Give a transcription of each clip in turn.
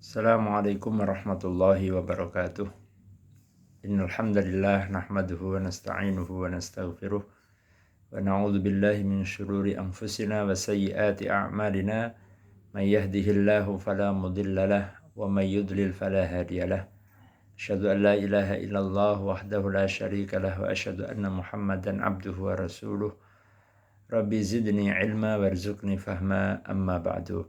Assalamualaikum warahmatullahi wabarakatuh. Innal hamdalillah nahmaduhu wa nasta'inuhu wa nastaghfiruh wa na'udzu billahi min shururi anfusina wa sayyiati a'malina. May yahdihillahu fala mudilla lahu wa may yudlil fala hadiya lahu. Asyhadu an la ilaha illallah wahdahu la syarika lahu wa asyhadu anna Muhammadan abduhu wa rasuluh. Rabbi zidni ilma warzuqni fahma, amma ba'du.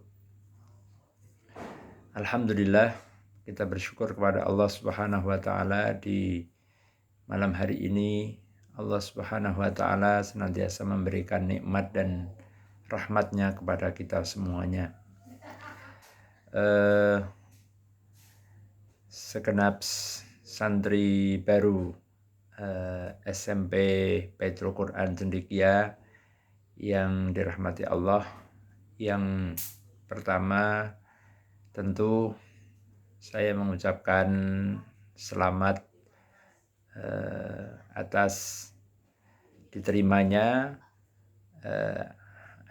Alhamdulillah, kita bersyukur kepada Allah Subhanahu wa taala di malam hari ini. Allah Subhanahu wa taala senantiasa memberikan nikmat dan rahmatnya kepada kita semuanya. Segenap santri baru SMP Baitul Quran Cendekia yang dirahmati Allah, yang pertama tentu saya mengucapkan selamat atas diterimanya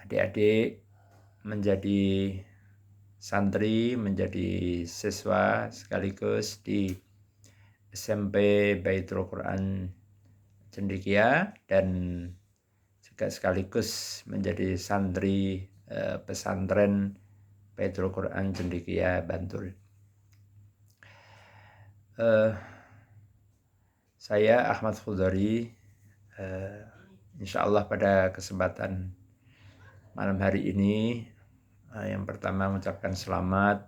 adik-adik menjadi santri, menjadi siswa sekaligus di SMP Baitul Quran Cendekia dan juga sekaligus menjadi santri pesantren Baitul Quran Cendekia Bantul. Saya Ahmad Khudari, insya Allah pada kesempatan malam hari ini yang pertama mengucapkan selamat.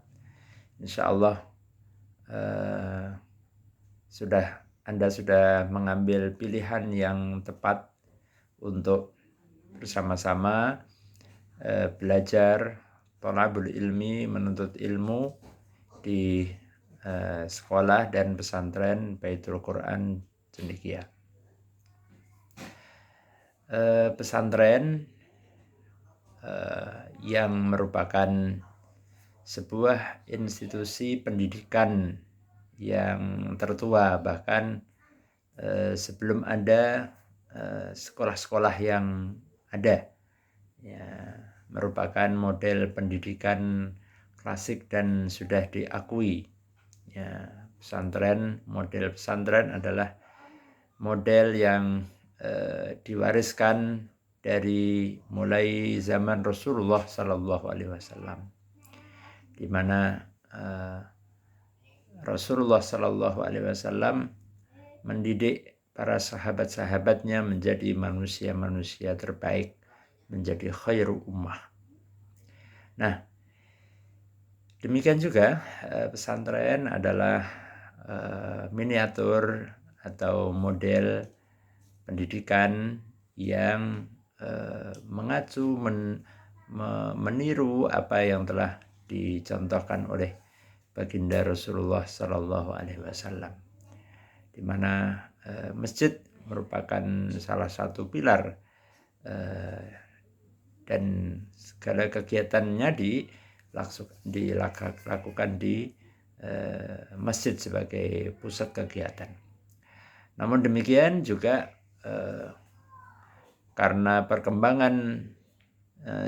Insya Allah Anda sudah mengambil pilihan yang tepat untuk bersama-sama belajar thalabul ilmi, menuntut ilmu di sekolah dan pesantren Baitul Quran Cendekia. Pesantren yang merupakan sebuah institusi pendidikan yang tertua, bahkan sebelum ada sekolah-sekolah yang ada, ya, merupakan model pendidikan klasik dan sudah diakui. Ya, model pesantren adalah model yang diwariskan dari mulai zaman Rasulullah Sallallahu Alaihi Wasallam, di mana Rasulullah Sallallahu Alaihi Wasallam mendidik para sahabat-sahabatnya menjadi manusia-manusia terbaik, menjadi khairu ummah. Nah, demikian juga pesantren adalah miniatur atau model pendidikan yang mengacu meniru apa yang telah dicontohkan oleh baginda Rasulullah Sallallahu Alaihi Wasallam, di mana masjid merupakan salah satu pilar dan segala kegiatannya dilakukan di masjid sebagai pusat kegiatan. Namun demikian juga karena perkembangan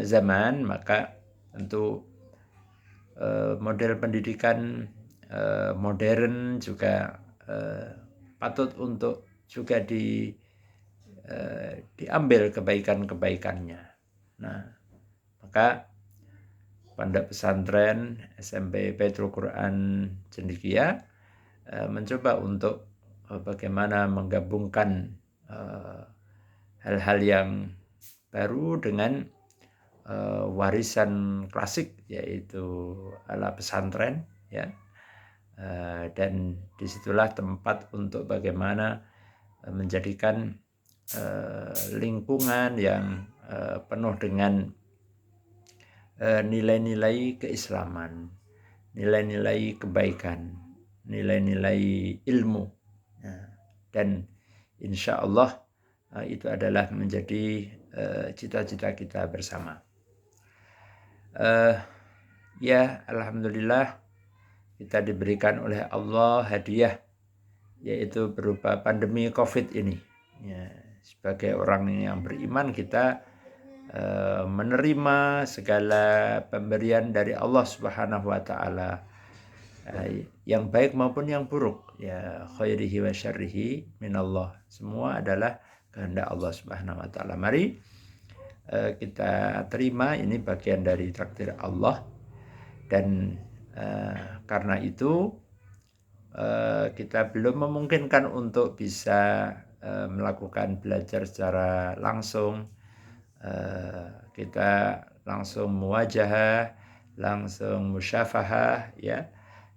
zaman, maka tentu model pendidikan modern juga patut untuk juga diambil kebaikan-kebaikannya. Nah, maka pondok pesantren SMP Baitul Quran Cendekia mencoba untuk bagaimana menggabungkan hal-hal yang baru dengan warisan klasik, yaitu ala pesantren, ya. Dan disitulah tempat untuk bagaimana menjadikan lingkungan yang penuh dengan nilai-nilai keislaman, nilai-nilai kebaikan, nilai-nilai ilmu, dan insya Allah itu adalah menjadi cita-cita kita bersama. Ya, alhamdulillah kita diberikan oleh Allah hadiah, yaitu berupa pandemi COVID ini. Ya, sebagai orang yang beriman, kita menerima segala pemberian dari Allah Subhanahu wa taala, yang baik maupun yang buruk, ya khairihi wa syarrihi minallah, semua adalah kehendak Allah Subhanahu wa taala. Mari kita terima ini bagian dari takdir Allah, dan karena itu kita belum memungkinkan untuk bisa melakukan belajar secara langsung. Kita langsung muwajahah, langsung musyafahah, ya,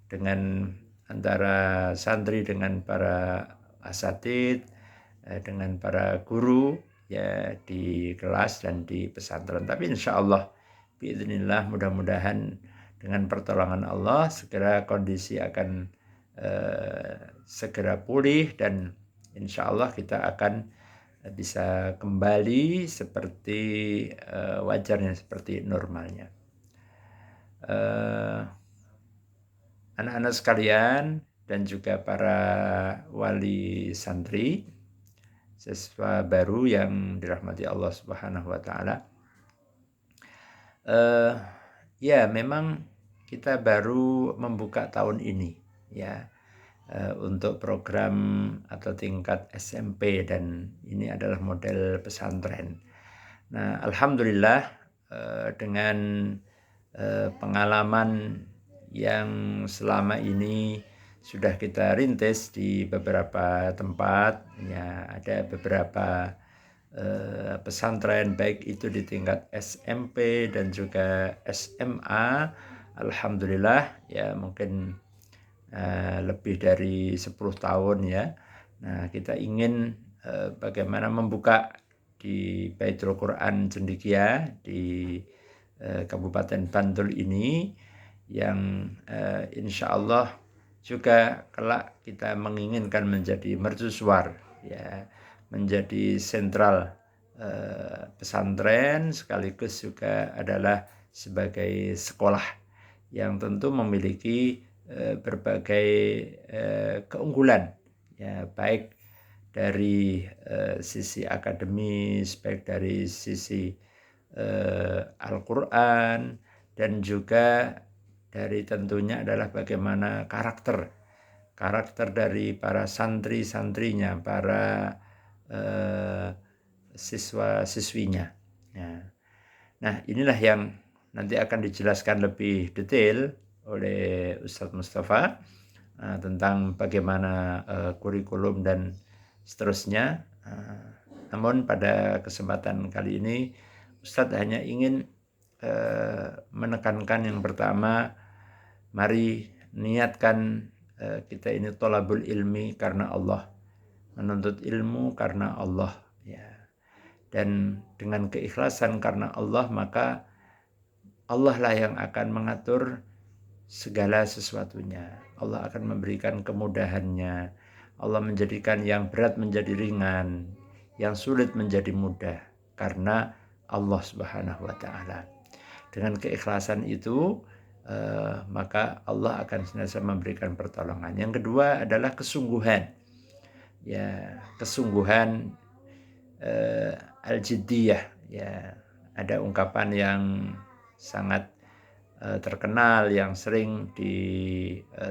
dengan antara santri dengan para asatid, dengan para guru, ya, di kelas dan di pesantren. Tapi insya Allah, biiznillah, mudah-mudahan dengan pertolongan Allah segera kondisi akan segera pulih, dan insya Allah kita akan bisa kembali seperti wajarnya, seperti normalnya. Anak-anak sekalian dan juga para wali santri, siswa baru yang dirahmati Allah Subhanahu wa taala. Ya, memang kita baru membuka tahun ini, ya, untuk program atau tingkat SMP, dan ini adalah model pesantren. Nah, alhamdulillah dengan pengalaman yang selama ini sudah kita rintis di beberapa tempat, ya, ada beberapa pesantren baik itu di tingkat SMP dan juga SMA. Alhamdulillah, ya, mungkin lebih dari 10 tahun, ya. Nah, kita ingin bagaimana membuka di Baitul Quran Cendekia di Kabupaten Bantul ini, yang insya Allah juga kelak kita menginginkan menjadi mercusuar, ya, menjadi sentral pesantren, sekaligus juga adalah sebagai sekolah yang tentu memiliki berbagai keunggulan, ya, baik dari sisi akademis, baik dari sisi Al-Quran, dan juga dari tentunya adalah bagaimana karakter dari para santri-santrinya, para siswa-siswinya. Ya. Nah, inilah yang nanti akan dijelaskan lebih detail oleh Ustadz Mustafa tentang bagaimana kurikulum dan seterusnya. Namun pada kesempatan kali ini Ustadz hanya ingin menekankan yang pertama, mari niatkan kita ini thalabul ilmi karena Allah, menuntut ilmu karena Allah, ya. Dan dengan keikhlasan karena Allah, maka Allah lah yang akan mengatur segala sesuatunya. Allah akan memberikan kemudahannya. Allah menjadikan yang berat menjadi ringan, yang sulit menjadi mudah, karena Allah Subhanahu wa taala. Dengan keikhlasan itu maka Allah akan senantiasa memberikan pertolongan. Yang kedua adalah kesungguhan. Ya, kesungguhan al-jiddiyah, ya. Ada ungkapan yang sangat terkenal yang sering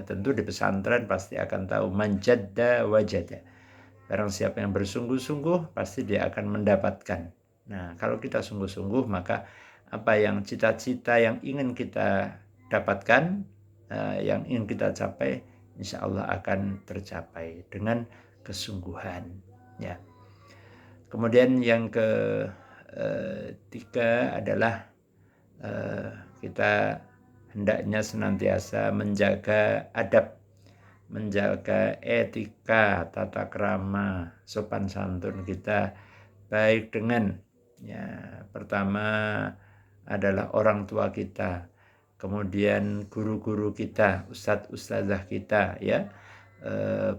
tentu di pesantren pasti akan tahu, manjadda wajada. Barang siapa yang bersungguh-sungguh pasti dia akan mendapatkan. Nah, kalau kita sungguh-sungguh, maka apa yang cita-cita yang ingin kita dapatkan, yang ingin kita capai, insya Allah akan tercapai dengan kesungguhan, ya. Kemudian yang ketiga adalah kita hendaknya senantiasa menjaga adab, menjaga etika, tata krama, sopan santun kita, baik dengan, ya, pertama adalah orang tua kita, kemudian guru-guru kita, ustadz-ustadzah kita, ya,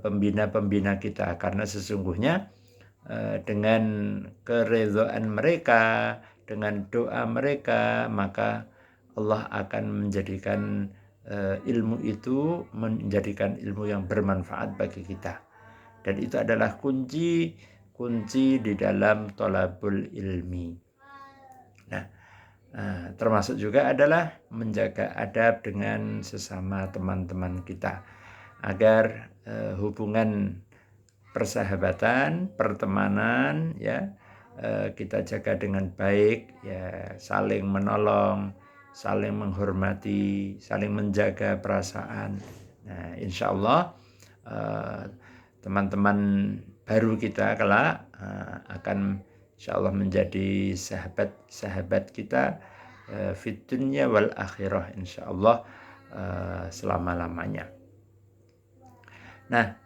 pembina-pembina kita, karena sesungguhnya dengan keridhaan mereka, dengan doa mereka, maka Allah akan menjadikan ilmu itu menjadikan ilmu yang bermanfaat bagi kita. Dan itu adalah kunci di dalam thalabul ilmi. Nah, Nah, termasuk juga adalah menjaga adab dengan sesama teman-teman kita agar hubungan persahabatan, pertemanan ya kita jaga dengan baik ya, saling menolong, saling menghormati, saling menjaga perasaan. Nah, insya Allah teman-teman baru kita kelak akan insya Allah menjadi sahabat-sahabat kita fid dunya wal akhirah insya Allah selama-lamanya. Nah,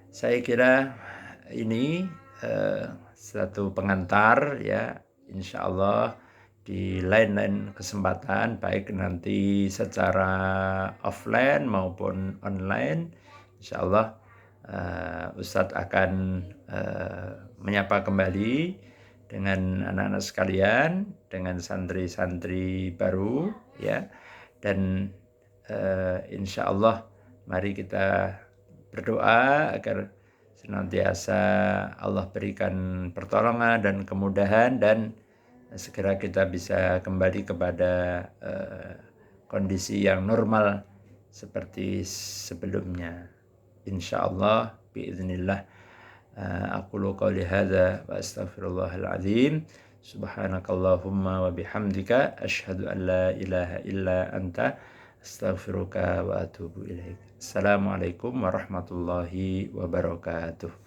saya kira ini satu pengantar ya, insya Allah di lain-lain kesempatan baik nanti secara offline maupun online, insya Allah Ustadz akan menyapa kembali dengan anak-anak sekalian, dengan santri-santri baru ya, dan insya Allah mari kita berdoa agar senantiasa Allah berikan pertolongan dan kemudahan dan segera kita bisa kembali kepada kondisi yang normal seperti sebelumnya. Insyaallah biiznillah. Aqulu qouli hadza wa astaghfirullahal azim. Subhanakallahumma wa bihamdika asyhadu an la ilaha illa anta astaghfiruka wa atubu ilaik. Assalamualaikum warahmatullahi wabarakatuh.